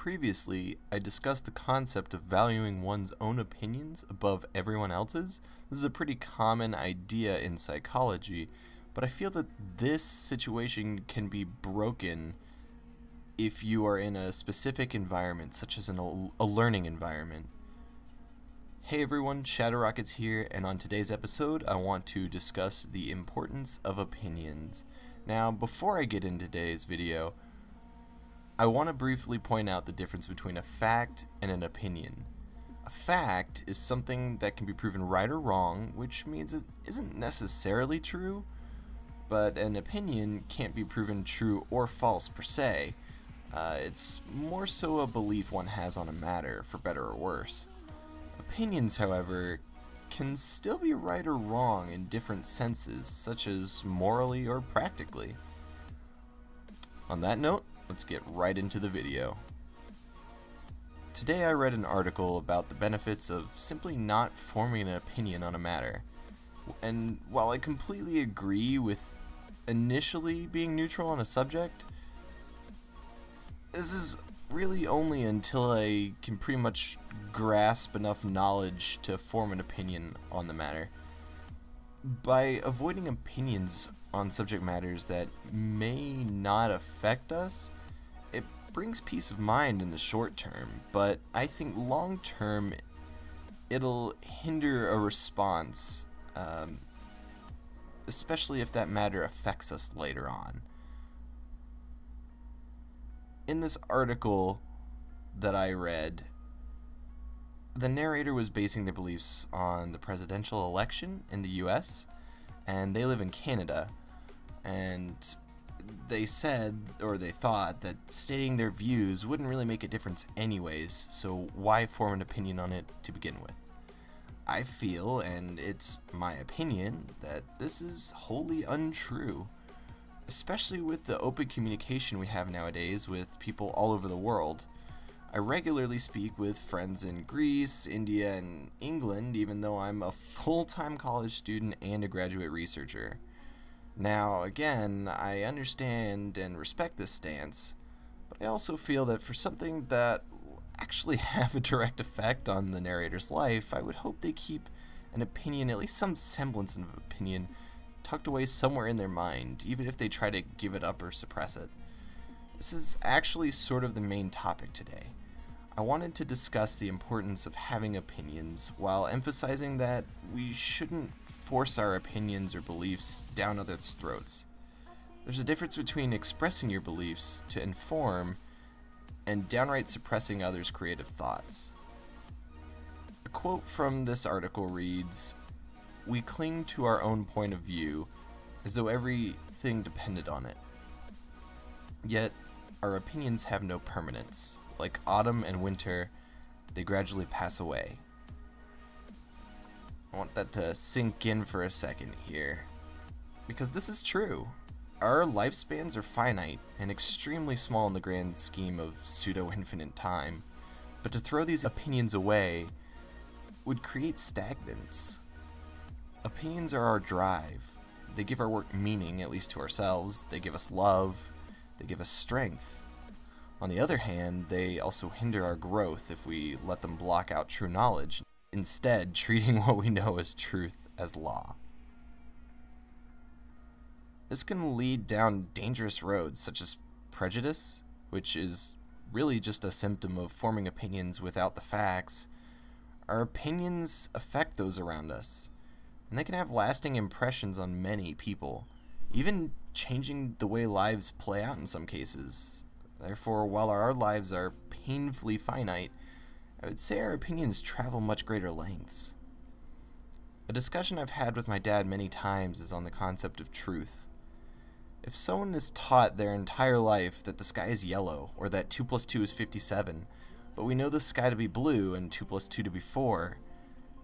Previously, I discussed the concept of valuing one's own opinions above everyone else's. This is a pretty common idea in psychology, but I feel that this situation can be broken if you are in a specific environment, such as a learning environment. Hey everyone, Shadow Rockets here, and on today's episode, I want to discuss the importance of opinions. Now, before I get into today's video, I want to briefly point out the difference between a fact and an opinion. A fact is something that can be proven right or wrong, which means it isn't necessarily true, but an opinion can't be proven true or false per se. It's more so a belief one has on a matter, for better or worse. Opinions, however, can still be right or wrong in different senses, such as morally or practically. On that note, let's get right into the video. Today I read an article about the benefits of simply not forming an opinion on a matter. And while I completely agree with initially being neutral on a subject, this is really only until I can pretty much grasp enough knowledge to form an opinion on the matter. By avoiding opinions on subject matters that may not affect us, it brings peace of mind in the short term, but I think long term it'll hinder a response, especially if that matter affects us later on. In this article that I read, the narrator was basing their beliefs on the presidential election in the US, and they live in Canada, and they said, or they thought, that stating their views wouldn't really make a difference anyways, so why form an opinion on it to begin with? I feel, and it's my opinion, that this is wholly untrue, especially with the open communication we have nowadays with people all over the world. I regularly speak with friends in Greece, India, and England, even though I'm a full-time college student and a graduate researcher. Now, again, I understand and respect this stance, but I also feel that for something that will actually have a direct effect on the narrator's life, I would hope they keep an opinion, at least some semblance of opinion, tucked away somewhere in their mind, even if they try to give it up or suppress it. This is actually sort of the main topic today. I wanted to discuss the importance of having opinions while emphasizing that we shouldn't force our opinions or beliefs down others' throats. There's a difference between expressing your beliefs to inform and downright suppressing others' creative thoughts. A quote from this article reads, "We cling to our own point of view as though everything depended on it. Yet, our opinions have no permanence. Like autumn and winter, they gradually pass away." I want that to sink in for a second here, because this is true. Our lifespans are finite and extremely small in the grand scheme of pseudo-infinite time, but to throw these opinions away would create stagnance. Opinions are our drive. They give our work meaning, at least to ourselves. They give us love. They give us strength. On the other hand, they also hinder our growth if we let them block out true knowledge, instead treating what we know as truth as law. This can lead down dangerous roads such as prejudice, which is really just a symptom of forming opinions without the facts. Our opinions affect those around us, and they can have lasting impressions on many people, even changing the way lives play out in some cases. Therefore, while our lives are painfully finite, I would say our opinions travel much greater lengths. A discussion I've had with my dad many times is on the concept of truth. If someone is taught their entire life that the sky is yellow, or that 2 plus 2 is 57, but we know the sky to be blue and 2 plus 2 to be 4,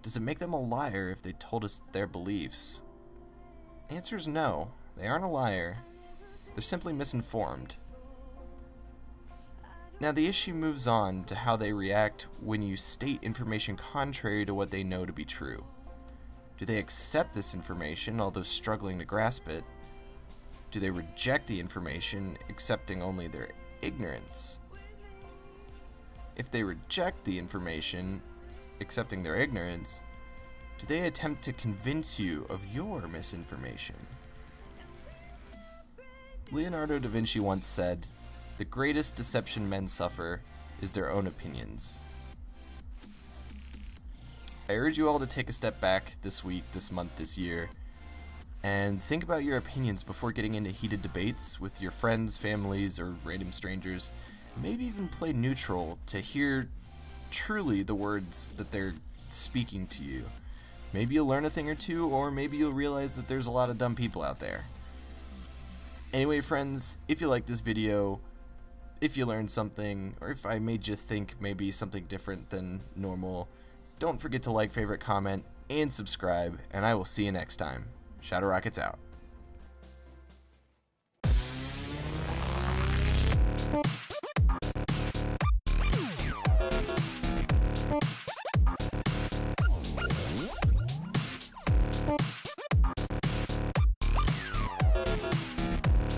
does it make them a liar if they told us their beliefs? The answer is no. They aren't a liar. They're simply misinformed. Now the issue moves on to how they react when you state information contrary to what they know to be true. Do they accept this information, although struggling to grasp it? Do they reject the information, accepting only their ignorance? If they reject the information, accepting their ignorance, do they attempt to convince you of your misinformation? Leonardo da Vinci once said, "The greatest deception men suffer is their own opinions." I urge you all to take a step back this week, this month, this year, and think about your opinions before getting into heated debates with your friends, families, or random strangers. Maybe even play neutral to hear truly the words that they're speaking to you. Maybe you'll learn a thing or two, or maybe you'll realize that there's a lot of dumb people out there. Anyway, friends, if you like this video, if you learned something, or if I made you think maybe something different than normal, don't forget to like, favorite, comment, and subscribe, and I will see you next time. Shadow Rockets out.